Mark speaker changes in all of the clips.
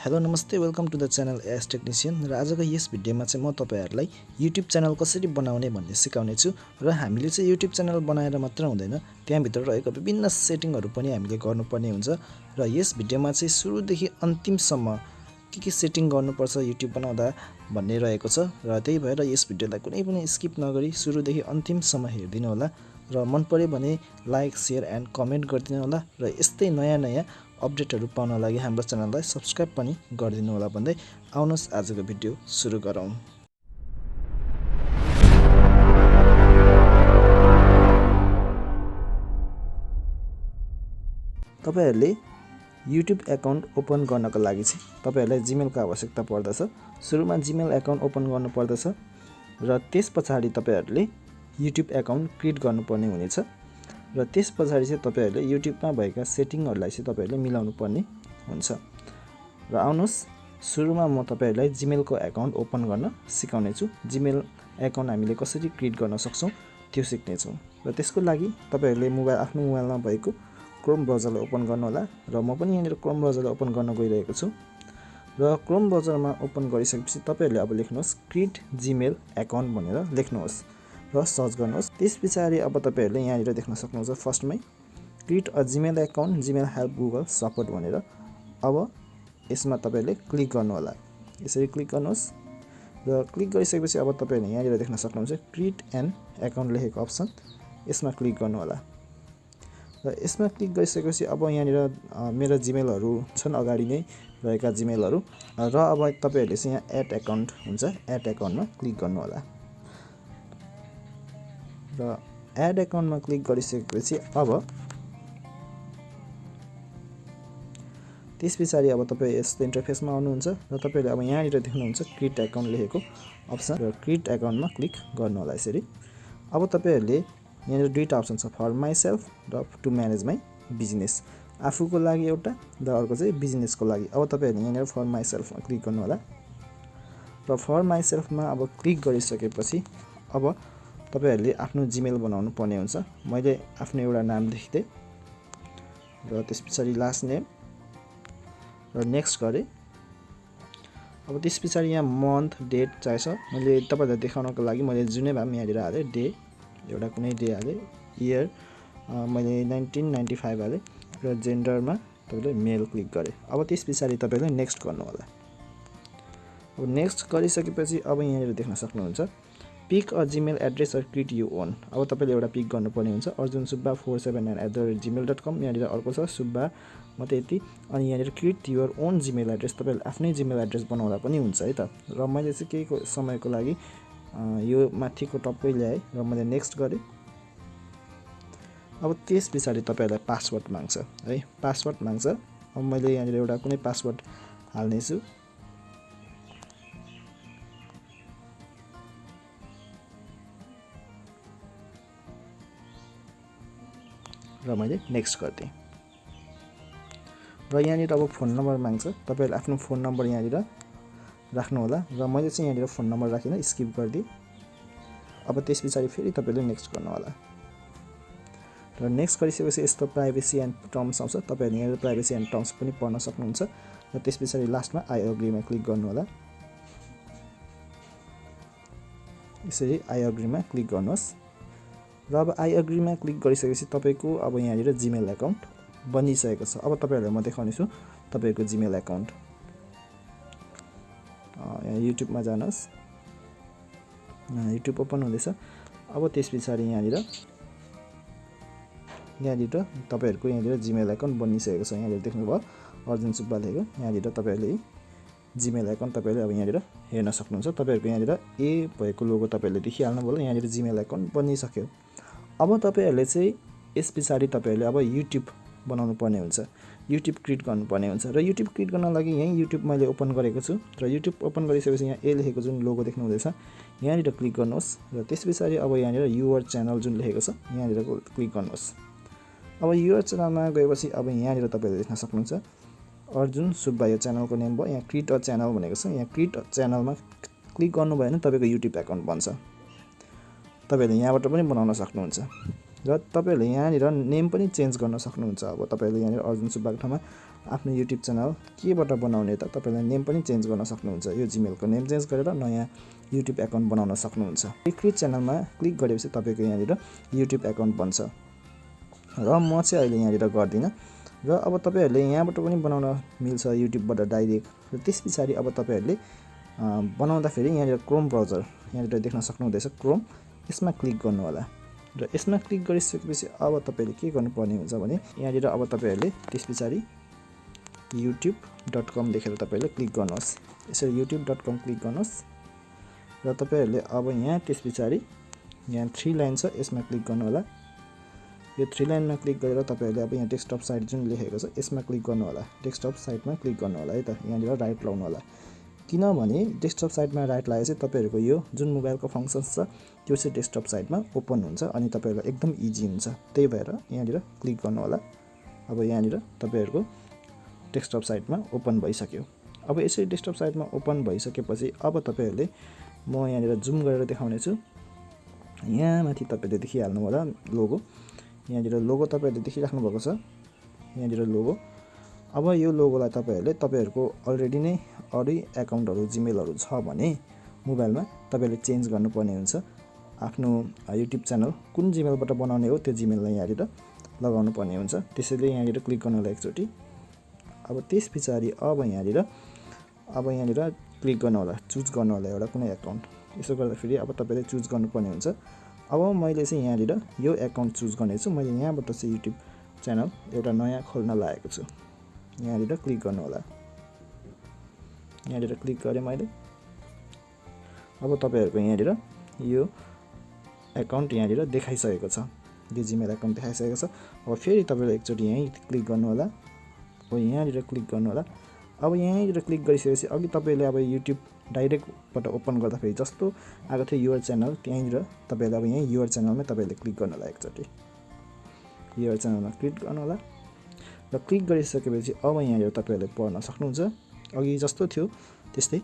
Speaker 1: Hello नमस्ते welcome to the channel astechnician र आजको यस भिडियोमा चाहिँ म तपाईहरुलाई YouTube च्यानल कसरी बनाउने भन्ने सिकाउने छु र हामीले चाहिँ YouTube च्यानल बनाएर मात्र हुँदैन त्यहाँ भित्र रहेको विभिन्न सेटिङहरु पनि हामीले गर्नुपर्ने हुन्छ र यस भिडियोमा चाहिँ सुरुदेखि अन्तिमसम्म के सेटिङ गर्नुपर्छ YouTube बनाउँदा भन्ने रहेको छ र त्यही भएर यस भिडियोलाई कुनै पनि स्किप नगरी सुरुदेखि अन्तिमसम्म हेर्दिनु होला र मन पर्यो भने लाइक शेयर एन्ड कमेन्ट गर्दिनु होला र यस्तै नयाँ अपडेटहरु पाउन लागि हाम्रो च्यानललाई सब्स्क्राइब पनि गरिदिनु होला भन्दै आउनुस आजको भिडियो सुरु गरौँ। तपाईहरुले YouTube अकाउन्ट ओपन गर्नको लागि चाहिँ तपाईहरुलाई जीमेलको आवश्यकता पर्दछ। सुरुमा जीमेल अकाउन्ट ओपन गर्नु पर्दछ र त्यसपछि तपाईहरुले YouTube अकाउन्ट क्रिएट गर्नुपर्ने हुनेछ र त्यसपछि चाहिँ तपाईहरुले युट्युबमा भएका सेटिङहरुलाई चाहिँ तपाईहरुले मिलाउनु पर्ने हुन्छ। र आउनुस सुरुमा म तपाईहरुलाई जीमेलको अकाउन्ट ओपन गर्न सिकाउने छु। जीमेल अकाउन्ट हामीले कसरी क्रिएट गर्न सक्छौं त्यो सिक्ने छौं र त्यसको लागि तपाईहरुले आफ्नो मोबाइलमा भएको क्रोम ब्राउजरलाई ओपन गर्नु होला र म पनि यहाँ क्रोम ब्राउजरलाई ओपन गर्न गइरहेको छु र क्रोम ब्राउजरमा ओपन गरिसकेपछि तपाईहरुले अब लेख्नुहोस् क्रिएट जीमेल अकाउन्ट भनेर लेख्नुहोस् र सर्च गर्नुहोस्। त्यसपछि अब तपाईहरुले यहाँ देख्न सक्नुहुन्छ फर्स्टमै create a Gmail account Gmail help Google support भनेर। अब यसमा तपाईहरुले क्लिक गर्नु होला। यसरी क्लिक गर्नुहोस् र क्लिक गरिसकेपछि अब तपाईहरुले यहाँ देख्न सक्नुहुन्छ क्रिएट एन अकाउन्ट लेखेको अप्सन यसमा क्लिक गर्नु होला र यसमा क्लिक गरिसकेपछि अब यहाँ मेरो जीमेलहरु छन् अगाडि नै रहेका जीमेलहरु र अब तपाईहरुले चाहिँ यहाँ एड अकाउन्ट हुन्छ एड अकाउन्टमा क्लिक गर्नु होला र एड अकाउन्टमा क्लिक गरिसकेपछि अब त्यसपछि अब तपाई यस्तो इन्टरफेसमा आउनुहुन्छ र तपाईले अब यहाँ देख्नुहुन्छ क्रिएट अकाउन्ट लेखेको अप्सन र क्रिएट अकाउन्टमा क्लिक गर्नु होला। यसरी अब तपाईहरुले यहाँ दुईटा अप्सन छ फर माइ सेल्फ र टु म्यानेज माइ बिजनेस। आफूको लागि एउटा र अर्को चाहिँ बिजनेसको लागि। अब तपाईहरुले यहाँ फर माइ सेल्फमा क्लिक गर्नु होला र फर माइ सेल्फमा अब क्लिक गरिसकेपछि अब तपाईहरुले आफ्नो जीमेल बनाउनु पर्ने हुन्छ। मैले आफ्नो एउटा नाम लेख्दै र त्यसपछि लास्ट नेम र नेक्स्ट गरे। अब त्यसपछि यहाँ मन्थ डेट चाहिन्छ। मैले तपाईहरुलाई देखाउनको लागि मैले जुनै भए पनि यहाँ हाले डे एउटा कुनै डे हाले इयर मैले 1995 हाले र जेन्डरमा तपाईले मेल क्लिक गरे। अब त्यसपछि तपाईले नेक्स्ट गर्नु होला। अब नेक्स्ट गरिसकेपछि अब यहाँ देख्न सक्नुहुन्छ pick a Gmail address or create your own. अब तपाईले एउटा पिक गर्नुपर्ने हुन्छ arjunsubba479@gmail.com। यहाँ अर्को छ सुब्बा मात्रै यति अनि यहाँ create your own Gmail address. तपाईले आफ्नै जीमेल एड्रेस बनाउँदा पनि हुन्छ है त। र मैले चाहिँ केही समयको लागि यो माथिको टपकै ल्याए र मैले नेक्स्ट गरे। अब त्यसपछि तपाईहरुलाई पासवर्ड माग्छ है पासवर्ड माग्छ। अब मैले यहाँ एउटा कुनै पासवर्ड हाल्ने छु र मैले नेक्स्ट गर्दै र यहाँ अब फोन नम्बर माग्छ। तपाईहरुले आफ्नो फोन नम्बर यहाँ राख्नु होला र मैले चाहिँ यहाँ फोन नम्बर राखेन स्किप गर्दै। अब त्यसपछि फेरि तपाईले नेक्स्ट गर्नु होला र नेक्स्ट गरिसकेपछि यस्तो प्राइभेसी एन्ड टर्म्स आउँछ। तपाईहरुले यहाँ प्राइभेसी एन्ड टर्म्स पनि पढ्न सक्नुहुन्छ र त्यसपछि लास्टमा आई एग्रीमा क्लिक गर्नु होला। यसरी आई एग्रीमा क्लिक गर्नुहोस् र अब आई एग्रीमा क्लिक गरिसकेपछि तपाईको अब यहाँ जीमेल अकाउन्ट बनिसकेको छ। अब तपाईहरुलाई म देखाउने छु तपाईको जीमेल अकाउन्ट। यहाँ युट्युबमा जानुहोस् युट्युब ओपन हुँदैछ। अब त्यसपछि यहाँ तपाईहरुको यहाँ जीमेल अकाउन्ट बनिसकेको छ। यहाँ देख्नुभयो अर्जुन सुब्बा लेखेको। यहाँ तपाईहरुले जीमेल अकाउन्ट तपाईले अब यहाँ हेर्न सक्नुहुन्छ। तपाईहरुको यहाँ ए भएको लोगो तपाईले देखिहाल्नु भयो। यहाँ जीमेल अकाउन्ट बनिसक्यो। अब तपाईहरुले चाहिँ यसपछि तपाईहरुले अब YouTube बनाउनु पर्ने हुन्छ YouTube क्रिएट गर्नुपर्ने हुन्छ र YouTube क्रिएट गर्न लागि यही YouTube मैले ओपन गरेको छु र YouTube ओपन गरिसकेपछि यहाँ ए लेखेको जुन लोगो देख्नु हुँदैछ यहाँ क्लिक गर्नुहोस् र त्यसपछि अब यहाँ युवर च्यानल जुन लेखेको छ यहाँ क्लिक गर्नुहोस्। अब युवर च्यानलमा गएपछि अब यहाँ तपाईले देख्न सक्नुहुन्छ अर्जुन सुब्बा यो च्यानलको नेम भयो। यहाँ क्रिएट अ च्यानल भनेको छ। यहाँ क्रिएट अ च्यानलमा क्लिक गर्नु भयो भने तपाईको YouTube अकाउन्ट बन्छ। तपाईले यहाँबाट पनि बनाउन सक्नुहुन्छ र तपाईहरुले यहाँ नेम पनि चेन्ज गर्न सक्नुहुन्छ। अब तपाईले यहाँ अर्जुन सुब्बाको ठाउँमा आफ्नो युट्युब च्यानल केबाट बनाउने त तपाईले नेम पनि चेन्ज गर्न सक्नुहुन्छ। यो जीमेलको नेम चेन्ज गरेर नयाँ युट्युब एकाउन्ट बनाउन सक्नुहुन्छ। क्रिएट च्यानलमा क्लिक गरेपछि तपाईको यहाँनिर युट्युब एकाउन्ट बन्छ र म चाहिँ अहिले यहाँनिर गर्दिन र अब तपाईहरुले यहाँबाट पनि बनाउन मिल्छ युट्युबबाट डाइरेक्ट। र त्यसपछि अब तपाईहरुले बनाउँदा फेरि यहाँनिर क्रोम ब्राउजर यहाँनिर देख्न सक्नुहुँदैछ क्रोम, यसमा क्लिक गर्नु होला र यसमा क्लिक गरिसकेपछि अब तपाईले के गर्नुपर्ने हुन्छ भने यहाँनिर अब तपाईहरुले त्यसपछि youtube.com लेखेर तपाईले क्लिक गर्नुहोस्। यसरी youtube.com क्लिक गर्नुहोस् र तपाईहरुले अब यहाँ त्यसपछि यहाँ 3 लाइन छ यसमा क्लिक गर्नु होला। यो 3 लाइनमा क्लिक गरेर तपाईहरुले अब यहाँ डेस्कटप साइट जुन लेखेको छ यसमा क्लिक गर्नु होला। डेस्कटप साइटमा क्लिक गर्नु होला है त। यहाँनिर राइट लाउनु होला किनभने डेस्कटप साइटमा राइट लागेपछि तपाईहरुको यो जुन मोबाइलको फंक्सन्स छ त्यो चाहिँ डेस्कटप साइटमा ओपन हुन्छ अनि तपाईहरुलाई एकदम इजी हुन्छ। त्यही भएर यहाँनिर क्लिक गर्नु होला। अब यहाँनिर तपाईहरुको डेस्कटप साइटमा ओपन भइसक्यो। अब यसरी डेस्कटप साइटमा ओपन भइसकेपछि अब तपाईहरुले म यहाँनिर जुम गरेर देखाउने छु। यहाँ माथि तपाईले देखिहाल्नु होला लोगो। यहाँनिर लोगो तपाईहरुले देखिराख्नु भएको छ। यहाँनिर लोगो। अब यो लोगोलाई तपाईहरुले तपाईहरुको अलरेडी नै अरु एकाउन्टहरु जीमेलहरु छ भने मोबाइलमा तपाईले चेन्ज गर्नुपर्ने हुन्छ। आफ्नो युट्युब च्यानल कुन जीमेलबाट बनाउने हो त्यो जीमेललाई यहाँनिर लगाउनु पर्ने हुन्छ। त्यसैले यहाँनिर क्लिक गर्नु होला एकचोटी। अब त्यसपछि अब यहाँनिर क्लिक गर्नु होला, चुज गर्नु होला एउटा कुनै एकाउन्ट। यसो गर्दा फेरि अब तपाईले चुज गर्नुपर्ने हुन्छ। अब मैले चाहिँ यहाँनिर यो एकाउन्ट चुज गर्ने छु। मैले यहाँबाट चाहिँ युट्युब च्यानल एउटा नयाँ खोल्न लागेको छु। यहाँनिर क्लिक गर्नु होला। यहाँनिर क्लिक गरे मैले। अब तपाईहरुको यहाँनिर यो एकाउन्ट यहाँनिर देखाइसकेको छ। यो जीमेल एकाउन्ट देखाइसकेको छ। अब फेरि तपाईले एकचोटी यही क्लिक गर्नु होला। अब यहाँनिर क्लिक गर्नु होला। अब यहाँनिर क्लिक गरिसकेपछि अघि तपाईले अब युट्युब डाइरेक्टबाट ओपन गर्दा फेरि जस्तो आएको थियो युआर च्यानल त्यहाँनिर तपाईले अब यही युआर च्यानलमै तपाईले क्लिक गर्नु होला एकचोटी। युआर च्यानलमा क्लिक गर्नु होला र क्लिक गरिसकेपछि अब यहाँनिर तपाईले पढ्न सक्नुहुन्छ। अघि जस्तो थियो त्यस्तै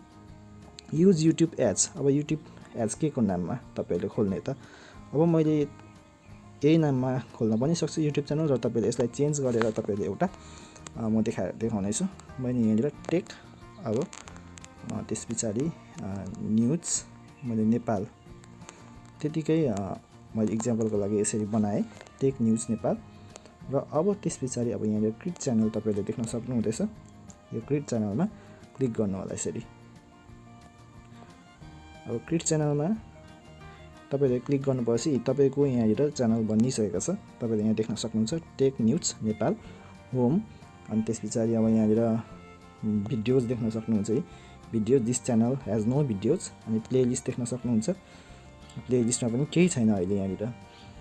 Speaker 1: युज युट्युब एड्स। अब युट्युब एड्स के को नाममा तपाईले खोल्ने त। अब मैले यही नाममा खोल्न पनि सक्छु युट्युब च्यानल र तपाईले यसलाई चेन्ज गरेर तपाईले एउटा म देखाउने छु। मैले यहाँनिर टेक अब त्यसपछि न्यूज मैले नेपाल त्यतिकै मैले एक्जाम्पलको लागि यसरी बनाए टेक न्यूज नेपाल र अब त्यसपछि अब यहाँनिर क्रिएट च्यानल तपाईले देख्न सक्नुहुँदैछ। यो क्रिएट च्यानलमा क्लिक गर्नु होला यसरी। अब क्रिएट च्यानलमा तपाईले क्लिक गर्नुपर्छ तपाईको यहाँनिर च्यानल बनिसकेको छ। तपाईले यहाँ देख्न सक्नुहुन्छ टेक न्यूज नेपाल होम अनि त्यसपछि अब यहाँनिर भिडियोज देख्न सक्नुहुन्छ है। Video this channel has no videos अनि प्लेलिस्ट देख्न सक्नुहुन्छ। प्लेलिस्टमा पनि केही छैन अहिले यहाँनिर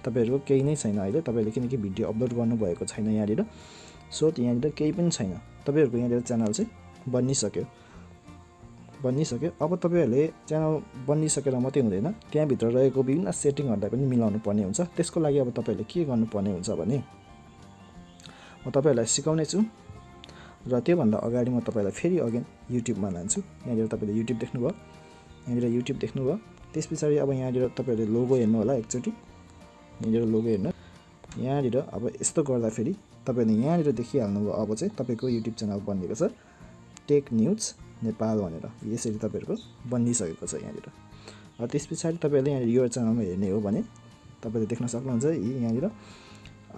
Speaker 1: तपाईहरुको केही नै छैन अहिले तपाईले किनकि भिडियो अपलोड गर्नु भएको छैन यहाँनिर। सो यहाँनिर केही पनि छैन। तपाईहरुको यहाँनिर च्यानल चाहिँ बनिसक्यो। अब तपाईहरुले च्यानल बनिसकेर मात्रै हुँदैन त्यहाँ भित्र रहेको विभिन्न सेटिङहरुलाई पनि मिलाउनु पर्ने हुन्छ। त्यसको लागि अब तपाईले के गर्नुपर्ने हुन्छ भने म तपाईहरुलाई सिकाउने छु र त्यो भन्दा अगाडि म तपाईलाई फेरि अगेन युट्युबमा लान्छु। यहाँनिर तपाईले युट्युब देख्नुभयो। यहाँनिर युट्युब देख्नुभयो। त्यसपछि अब यहाँनिर तपाईले लोगो हेर्नु होला एकचोटी। यहाँनिर लोगो हेर्नु। यहाँनिर अब यस्तो गर्दा फेरि तपाईले यहाँनिर देखिहाल्नुभयो अब चाहिँ तपाईको युट्युब च्यानल बनिएको छ टेक न्यूज नेपाल भनेर। यसरी तपाईहरुको बनिसकेको छ यहाँनिर। त्यसपछि तपाईले यहाँनिर यो च्यानलमा हेर्ने हो भने तपाईले देख्न सक्नुहुन्छ यहाँनिर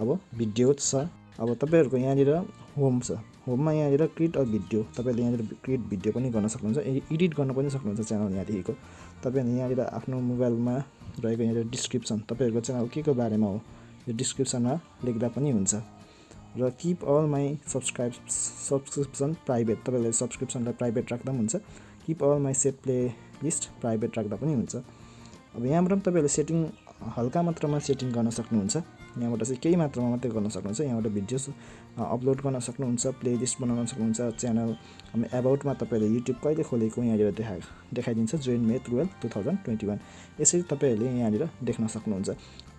Speaker 1: अब भिडियोज छ। अब तपाईहरुको यहाँनिर होम छ। होममा यहाँनिर क्रिएट अ भिडियो तपाईले यहाँनिर क्रिएट भिडियो पनि गर्न सक्नुहुन्छ। एडिट गर्न पनि सक्नुहुन्छ च्यानल यहाँदेखिको। तपाईले यहाँनिर आफ्नो मोबाइलमा रहेको यहाँनिर डिस्क्रिप्सन तपाईहरुको च्यानल के को बारेमा हो यो डिस्क्रिप्सनमा लेख्दा पनि हुन्छ। र keep all my subscription private तपाईले सब्सक्रिप्सनलाई प्राइभेट राख्दा पनि हुन्छ। Keep all my set playlist private राख्दा पनि हुन्छ। अब यहाँबाट पनि तपाईले सेटिङ हल्का मात्रामा सेटिङ गर्न सक्नुहुन्छ। यहाँबाट चाहिँ केही मात्रामा मात्रै गर्न सक्नुहुन्छ। यहाँबाट भिडियोस अपलोड गर्न सक्नुहुन्छ, प्लेलिस्ट बनाउन सक्नुहुन्छ। च्यानल एबाउटमा तपाईले युट्युब कहिले खोलेको यहाँनिर देखाइदिन्छ जोइन मे 12 2021। यसरी तपाईहरुले यहाँनिर देख्न सक्नुहुन्छ।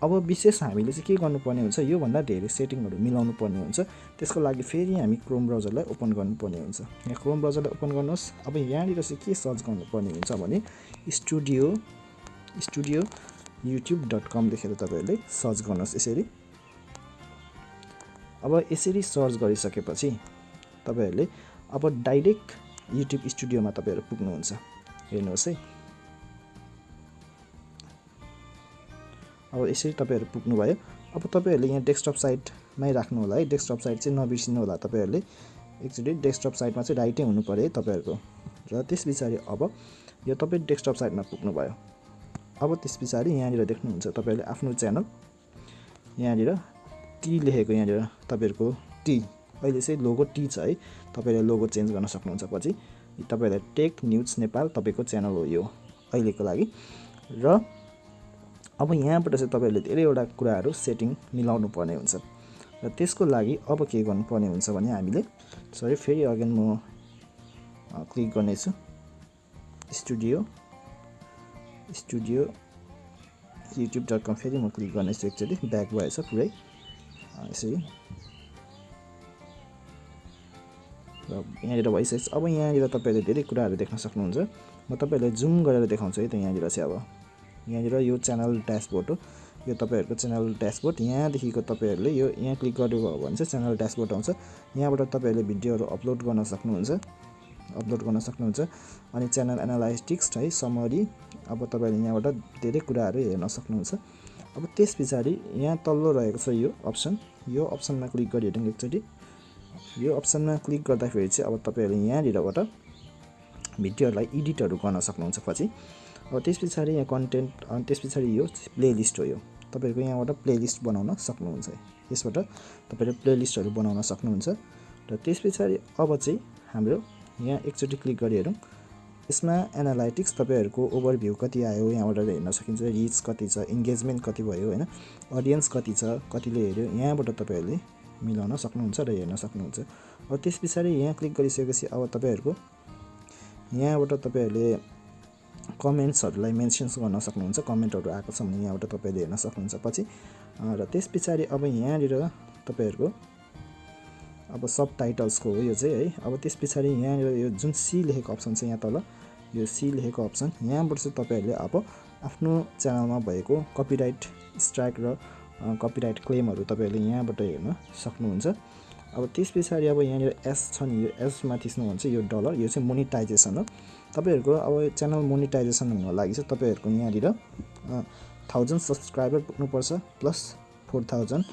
Speaker 1: अब विशेष हामीले चाहिँ के गर्नुपर्ने हुन्छ यो भन्दा धेरै सेटिङहरु मिलाउनु पर्ने हुन्छ। त्यसको लागि फेरि हामी क्रोम ब्राउजरलाई ओपन गर्नुपर्ने हुन्छ। यहाँ क्रोम ब्राउजरलाई ओपन गर्नुहोस्। अब यहाँनिर चाहिँ के सर्च गर्नुपर्ने हुन्छ भने स्टुडियो youtube.com लेखेर तपाईहरुले सर्च गर्नुहोस् यसरी। अब यसरी सर्च गरिसकेपछि तपाईहरुले अब डाइरेक्ट YouTube स्टुडियोमा तपाईहरु पुग्नुहुन्छ। हेर्नुहोस् है, अब यसरी तपाईहरु पुग्नु भयो। अब तपाईहरुले यहाँ डेस्कटप साइटमै राख्नु होला है। डेस्कटप साइट चाहिँ नबिर्सिनु होला तपाईहरुले। एकचोटी डेस्कटप साइटमा चाहिँ राइटै हुनु पर्यो है तपाईहरुको। र त्यसपछि अब यो तपाई डेस्कटप साइटमा पुग्नु भयो। अब त्यसपछि यहाँनिर देख्नुहुन्छ तपाईहरुले आफ्नो च्यानल, यहाँनिर टी लेखेको, यहाँनिर तपाईहरुको टी अहिले चाहिँ लोगो टी छ है। तपाईले लोगो चेन्ज गर्न सक्नुहुन्छ पछि। तपाईहरुले टेक न्यूज नेपाल तपाईको च्यानल हो यो अहिलेको लागि। र अब यहाँबाट चाहिँ तपाईहरुले धेरैवटा कुराहरु सेटिङ मिलाउनु पर्ने हुन्छ। र त्यसको लागि अब के गर्नुपर्ने हुन्छ भने हामीले सरी फेरि अगेन म क्लिक गर्ने छु स्टुडियो youtube.com फेरि म क्लिक गर्ने छु। एकचोटी ब्याक भएछ पुरै यसरी। र यहाँनिर भइसक्छ। अब यहाँनिर तपाईले धेरै कुराहरु देख्न सक्नुहुन्छ। म तपाईलाई जुम गरेर देखाउँछु है त। यहाँनिर चाहिँ अब यहाँनिर यो च्यानल ड्याशबोर्ड हो। यो तपाईहरुको च्यानल ड्याशबोर्ड। यहाँदेखिको तपाईहरुले यो यहाँ क्लिक गर्नुभयो भने चाहिँ च्यानल ड्याशबोर्ड आउँछ। यहाँबाट तपाईहरुले भिडियोहरु अपलोड गर्न सक्नुहुन्छ। अनि च्यानल एनालाइटिक्स है, समरी। अब तपाईले यहाँबाट धेरै कुराहरु हेर्न सक्नुहुन्छ। अब त्यसपछि यहाँ तल्लो रहेको छ यो अप्सन। यो अप्सनमा क्लिक गरिहेरौँ एकचोटी। यो अप्सनमा क्लिक गर्दाखेरि चाहिँ अब तपाईहरुले यहाँनिरबाट भिडियोहरुलाई एडिटहरु गर्न सक्नुहुन्छ पछि। अब त्यसपछि यहाँ कन्टेन्ट, अनि त्यसपछि यो प्लेलिस्ट हो। यो तपाईहरुको यहाँबाट प्लेलिस्ट बनाउन सक्नुहुन्छ। यसबाट तपाईले प्लेलिस्टहरु बनाउन सक्नुहुन्छ। र त्यसपछि अब चाहिँ हाम्रो यहाँ एकचोटी क्लिक गरिहेरौँ। यसमा एनालाइटिक्स तपाईहरुको ओभरभ्यू कति आयो यहाँबाट हेर्न सकिन्छ। रिच कति छ, एंगेजमेन्ट कति भयो हैन, ऑडियन्स कति छ, कतिले हेर्यो, यहाँबाट तपाईहरुले मिलाउन सक्नुहुन्छ र हेर्न सक्नुहुन्छ। अब त्यसपछि यहाँ क्लिक गरिसकेपछि अब तपाईहरुको यहाँबाट तपाईहरुले कमेन्ट्सहरुलाई मेन्सन्स गर्न सक्नुहुन्छ। कमेन्टहरु आएको छ भने यहाँबाट तपाईले हेर्न सक्नुहुन्छ पछि। र त्यसपछि अब यहाँनिर तपाईहरुको अब सब टाइटल्सको हो यो चाहिँ है। अब त्यसपछि यहाँनिर यो जुन सी लेखेको अप्सन छ यहाँ तल, यो सी लेखेको अप्सन, यहाँबाट चाहिँ तपाईहरुले अब आफ्नो च्यानलमा भएको कपिराइट स्ट्राइक र कपिराइट क्लेमहरु तपाईहरुले यहाँबाट हेर्न सक्नुहुन्छ। अब त्यसपछि अब यहाँनिर एस छ नि, यो एसमा थिच्नु भन्छ यो डलर, यो चाहिँ मोनेटाइजेसन हो। तपाईहरुको अब च्यानल मोनेटाइजेसन हुन लागि चाहिँ तपाईहरुको यहाँनिर 1000 सब्स्क्राइबर पुग्नुपर्छ प्लस 4000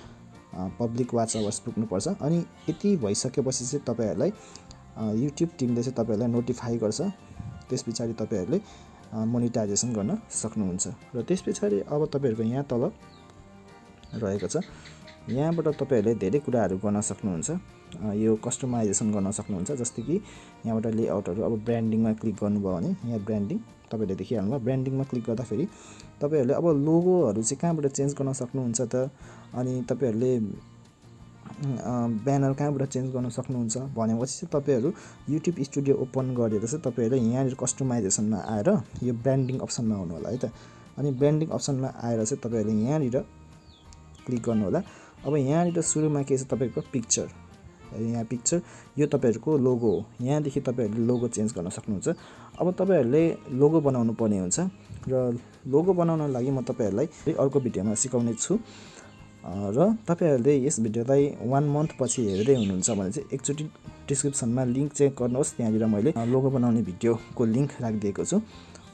Speaker 1: पब्लिक वाच आवर्स पुग्नुपर्छ। अनि यति भइसकेपछि चाहिँ तपाईहरुलाई YouTube टिमले चाहिँ तपाईहरुलाई नोटिफाई गर्छ। त्यसपछि तपाईहरुले मोनेटाइजेसन गर्न सक्नुहुन्छ। र त्यसपछि अब तपाईहरुको यहाँ तल रहेको छ, यहाँबाट तपाईहरुले धेरै कुराहरु गर्न सक्नुहुन्छ। यो कस्टमाइजेसन गर्न सक्नुहुन्छ। जस्तै कि यहाँबाट लेआउटहरु, अब ब्रान्डिङमा क्लिक गर्नुभयो भने यहाँ ब्रान्डिङ तपाईले देखिहाल्नुभयो। ब्रान्डिङमा क्लिक गर्दाखेरि तपाईहरुले अब लोगोहरु चाहिँ कहाँबाट चेन्ज गर्न सक्नुहुन्छ त, अनि तपाईहरुले ब्यानर कहाँबाट चेन्ज गर्न सक्नुहुन्छ भनेपछि चाहिँ तपाईहरु YouTube स्टुडियो ओपन गरेर चाहिँ तपाईहरुले यहाँनिर कस्टमाइजेसनमा आएर यो ब्रान्डिङ अप्सनमा आउनु होला है त। अनि ब्रान्डिङ अप्सनमा आएर चाहिँ तपाईहरुले यहाँनिर क्लिक गर्नु होला। अब यहाँनिर सुरुमा के छ तपाईको पिक्चर, यहाँ पिक्चर, यो तपाईहरुको लोगो हो। यहाँदेखि तपाईहरुले लोगो चेन्ज गर्न सक्नुहुन्छ। अब तपाईहरुले लोगो बनाउनु पर्ने हुन्छ। र लोगो बनाउन लागि म तपाईहरुलाई अर्को भिडियोमा सिकाउने छु। र तपाईहरुले यस भिडियोलाई 1 मन्थ पछि हेर्दै हुनुहुन्छ भने चाहिँ एकचोटी डिस्क्रिप्सनमा लिंक चेक गर्नुहोस्। त्यहाँनिर मैले लोगो बनाउने भिडियोको लिंक राखिदिएको छु।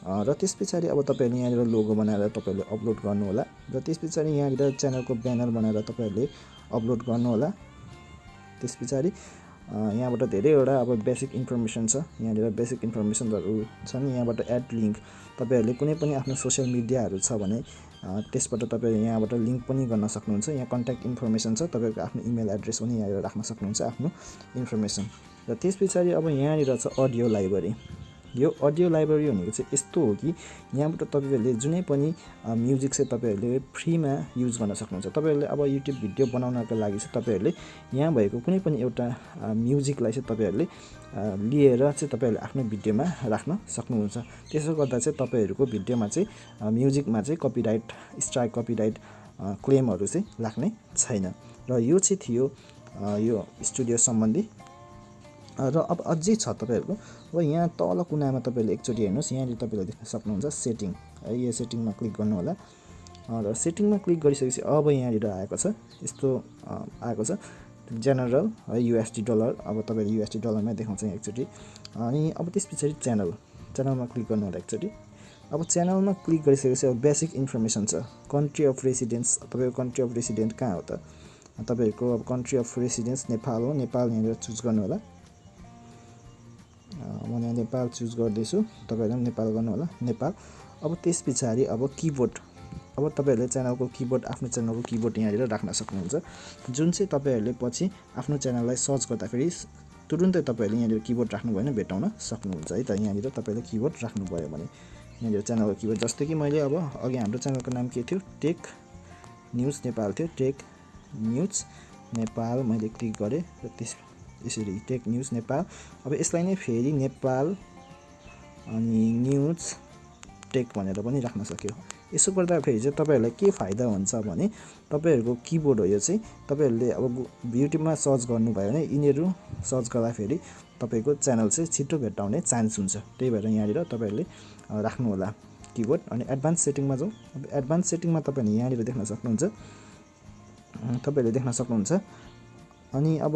Speaker 1: र त्यसपछि अब तपाईहरुले यहाँनिर लोगो बनाएर तपाईहरुले अपलोड गर्नु होला। र त्यसपछि यहाँनिर च्यानलको ब्यानर बनाएर तपाईहरुले अपलोड गर्नु होला। त्यसपछि यहाँबाट धेरैवटा अब बेसिक इन्फर्मेसन छ। यहाँनिर बेसिक इन्फर्मेसनहरु छन्। यहाँबाट एड लिंक, तपाईहरुले कुनै पनि आफ्नो सोशल मिडियाहरु छ भने त्यसबाट तपाईहरुले यहाँबाट लिंक पनि गर्न सक्नुहुन्छ। यहाँ कन्ट्याक्ट इन्फर्मेसन छ, तपाईहरुको आफ्नो इमेल एड्रेस पनि यहाँ राख्न सक्नुहुन्छ आफ्नो इन्फर्मेसन। र त्यसपछि अब यहाँनिर छ अडियो लाइब्रेरी। यो अडियो लाइब्रेरी भनेको चाहिँ यस्तो हो कि यहाँबाट तपाईहरुले जुनै पनि म्युजिक चाहिँ तपाईहरुले फ्रीमा युज गर्न सक्नुहुन्छ। तपाईहरुले अब YouTube भिडियो बनाउनको लागि चाहिँ तपाईहरुले यहाँ भएको कुनै पनि एउटा म्युजिकलाई चाहिँ तपाईहरुले लिएर चाहिँ तपाईहरुले आफ्नो भिडियोमा राख्न सक्नुहुन्छ। त्यसो गर्दा चाहिँ तपाईहरुको भिडियोमा चाहिँ म्युजिकमा चाहिँ कपिराइट स्ट्राइक, कपिराइट क्लेमहरु चाहिँ लाग्ने छैन। र यो चाहिँ थियो यो स्टुडियो सम्बन्धी। र अब अझै छ तपाईहरुको। अब यहाँ तल कुनामा तपाईले एकचोटी हेर्नुस्, यहाँ तपाईले देख्न सक्नुहुन्छ सेटिङ है। यो सेटिङमा क्लिक गर्नु होला। र सेटिङमा क्लिक गरिसकेपछि अब यहाँनिर आएको छ, यस्तो आएको छ। जेनरल है USD डलर अब तपाईले USD डलरमै देखाउँछ एकचोटी अनि अब त्यसपछि च्यानलमा क्लिक गर्नु होला एकचोटी अब च्यानलमा क्लिक गरिसकेपछि अब बेसिक इन्फर्मेसन छ कन्ट्री अफ रेसिडेन्स तपाईको कन्ट्री अफ रेसिडेन्ट कहाँ हो त तपाईहरुको अब कन्ट्री अफ रेसिडेन्स नेपाल हो नेपाल यहाँनिर चुज गर्नु होला म यहाँ नेपाल चुज गर्दैछु तपाईहरुले पनि नेपाल गर्नु होला नेपाल अब त्यसपछि अब किबोर्ड अब तपाईहरुले च्यानलको किबोर्ड आफ्नो च्यानलको किबोर्ड यहाँनिर राख्न सक्नुहुन्छ जुन चाहिँ तपाईहरुले पछि आफ्नो च्यानललाई सर्च गर्दाखेरि तुरुन्तै तपाईहरुले यहाँनिर किबोर्ड राख्नु भएन भेटाउन सक्नुहुन्छ है त यहाँनिर तपाईले किबोर्ड राख्नु भयो भने यहाँनिर च्यानलको किबोर्ड जस्तै कि मैले अब अघि हाम्रो च्यानलको नाम के थियो टेक न्यूज नेपाल थियो टेक न्यूज नेपाल मैले क्लिक गरे र यसरी टेक न्यूज नेपाल अब यसलाई नै फेरि नेपाल अनि न्यूज टेक भनेर पनि राख्न सक्यो यसो गर्दा फेरि चाहिँ तपाईहरुलाई के फाइदा हुन्छ भने तपाईहरुको किबोर्ड हो यो चाहिँ तपाईहरुले अब युट्युबमा सर्च गर्नु भयो भने यिनीहरु सर्च गर्दा फेरि तपाईको च्यानल चाहिँ छिटो भेट्टाउने चान्स हुन्छ त्यही भएर यहाँनिर तपाईहरुले राख्नु होला किबोर्ड अनि एडभान्स सेटिङमा जाऊ अब एडभान्स सेटिङमा तपाईले यहाँनिर देख्न सक्नुहुन्छ अनि अब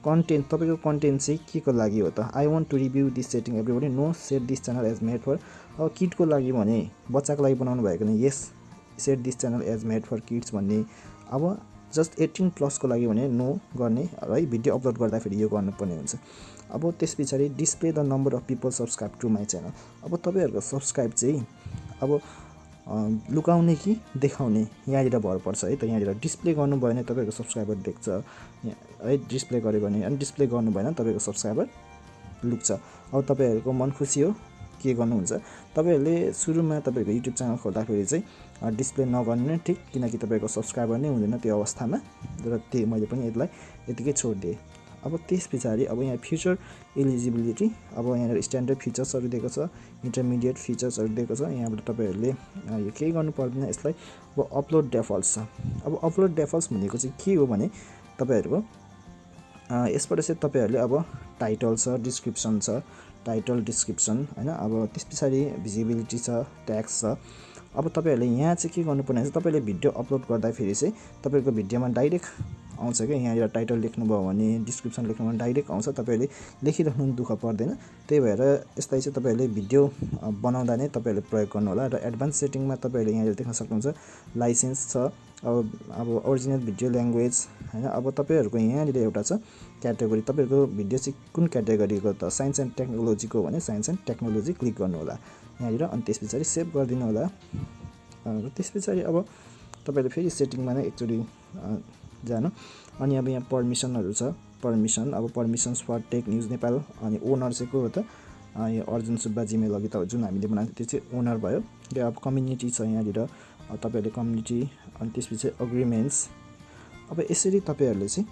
Speaker 1: कन्टेन्ट तपाईको कन्टेन्ट चाहिँ के को लागि हो त I want to review this setting everybody no set this channel as made for अब किडको लागि भने बच्चाको लागि बनाउनु भएको नि यस set this channel as made for kids भन्ने अब जस्ट 18+ को लागि भने नो गर्ने है भिडियो अपलोड गर्दाखेरि यो गर्नुपर्ने हुन्छ अब त्यसपछि display the number of people subscribe to my channel अब तपाईहरुको सब्स्क्राइब चाहिँ अब लुकाउने कि देखाउने यहाँनिर भर पर्छ है त यहाँनिर डिस्प्ले गर्नु भएन तपाईहरुको सब्स्क्राइबर देख्छ है डिस्प्ले गर्यो भने अनि डिस्प्ले गर्नु भएन तपाईहरुको सब्स्क्राइबर लुक्छ अब तपाईहरुको मन खुसी हो के गर्नुहुन्छ तपाईहरुले सुरुमा तपाईहरुको युट्युब च्यानल खोल्दाखेरि चाहिँ डिस्प्ले नगर्नु नै ठीक किनकि तपाईहरुको सब्स्क्राइबर नै हुँदैन त्यो अवस्थामा र त्यही मैले पनि यसलाई यतिकै छोड्दिए अब त्यसपछि अब यहाँ फ्युचर एलिजिबिलिटी अब यहाँ स्ट्यान्डर्ड फिचर्सहरु दिएको छ इन्टरमिडिएट फिचर्सहरु दिएको छ यहाँबाट तपाईहरुले यो केही गर्नु पर्दैन यसलाई अब अपलोड डिफल्ट्स छ अब अपलोड डिफल्ट्स भनेको चाहिँ के हो भने तपाईहरुको यसबाट चाहिँ तपाईहरुले अब टाइटल छ डिस्क्रिप्सन छ टाइटल डिस्क्रिप्सन हैन अब त्यसपछि भिजिबिलिटी छ ट्याग्स छ अब तपाईहरुले यहाँ चाहिँ के गर्नुपर्ने हुन्छ तपाईले भिडियो अपलोड गर्दाखेरि चाहिँ तपाईहरुको भिडियोमा डाइरेक्ट आउँछ के यहाँनिर टाइटल लेख्नुभयो भने डिस्क्रिप्सन लेख्नु भने डाइरेक्ट आउँछ तपाईले लेखिराख्नु दुःख पर्दैन त्यही भएर यसलाई चाहिँ तपाईले भिडियो बनाउँदा नै तपाईले प्रयोग गर्नु होला र एडभान्स सेटिङमा तपाईले यहाँनिर देख्न सक्नुहुन्छ लाइसेन्स छ अब ओरिजिनल भिडियो ल्याङ्ग्वेज हैन अब तपाईहरुको यहाँनिर एउटा छ क्याटेगोरी तपाईहरुको भिडियो चाहिँ कुन क्याटेगोरीको त साइन्स एन्ड टेक्नोलोजीको भने साइन्स एन्ड टेक्नोलोजी क्लिक गर्नु होला यहाँनिर अनि त्यसपछि सेभ गरिदिनु होला र त्यसपछि अब तपाईले फेरि सेटिङमा नै एकचोटी जानु अनि अब यहाँ पर्मिसनहरु छ पर्मिसन अब permissions for tech news Nepal अनि ओनर चाहिँ को हो त यो अर्जुन सुब्बा जिमेल अघि त जुन हामीले बनाएको त्यो चाहिँ ओनर भयो र अब कम्युनिटी छ यहाँनिर तपाईहरुले कम्युनिटी अनि त्यसपछि एग्रीमेन्ट्स अब यसरी तपाईहरुले चाहिँ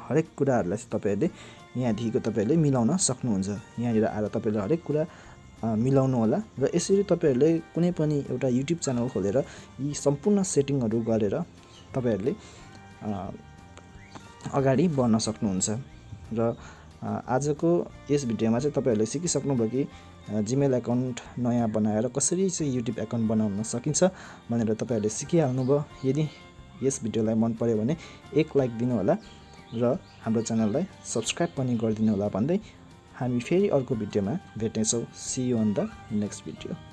Speaker 1: हरेक कुराहरुलाई चाहिँ तपाईहरुले यहाँदेखिको तपाईहरुले मिलाउन सक्नुहुन्छ यहाँनिर आएर तपाईहरुले हरेक कुरा मिलाउनु होला र यसरी तपाईहरुले कुनै पनि एउटा युट्युब च्यानल खोलेर यी सम्पूर्ण सेटिङहरु गरेर तपाईहरुले अगाडि बढ्न सक्नुहुन्छ र आजको यस भिडियोमा चाहिँ तपाईहरुले सिकिसक्नुभयो कि जीमेल अकाउन्ट नयाँ बनाएर कसरी चाहिँ युट्युब अकाउन्ट बनाउन सकिन्छ भनेर तपाईहरुले सिकिहाल्नुभयो यदि यस भिडियोलाई मन पर्यो भने एक लाइक दिनु होला र हाम्रो च्यानललाई सब्स्क्राइब पनि गरिदिनु होला भन्दै हामी फेरि अर्को भिडियोमा भेट्नेछौं see you on the next video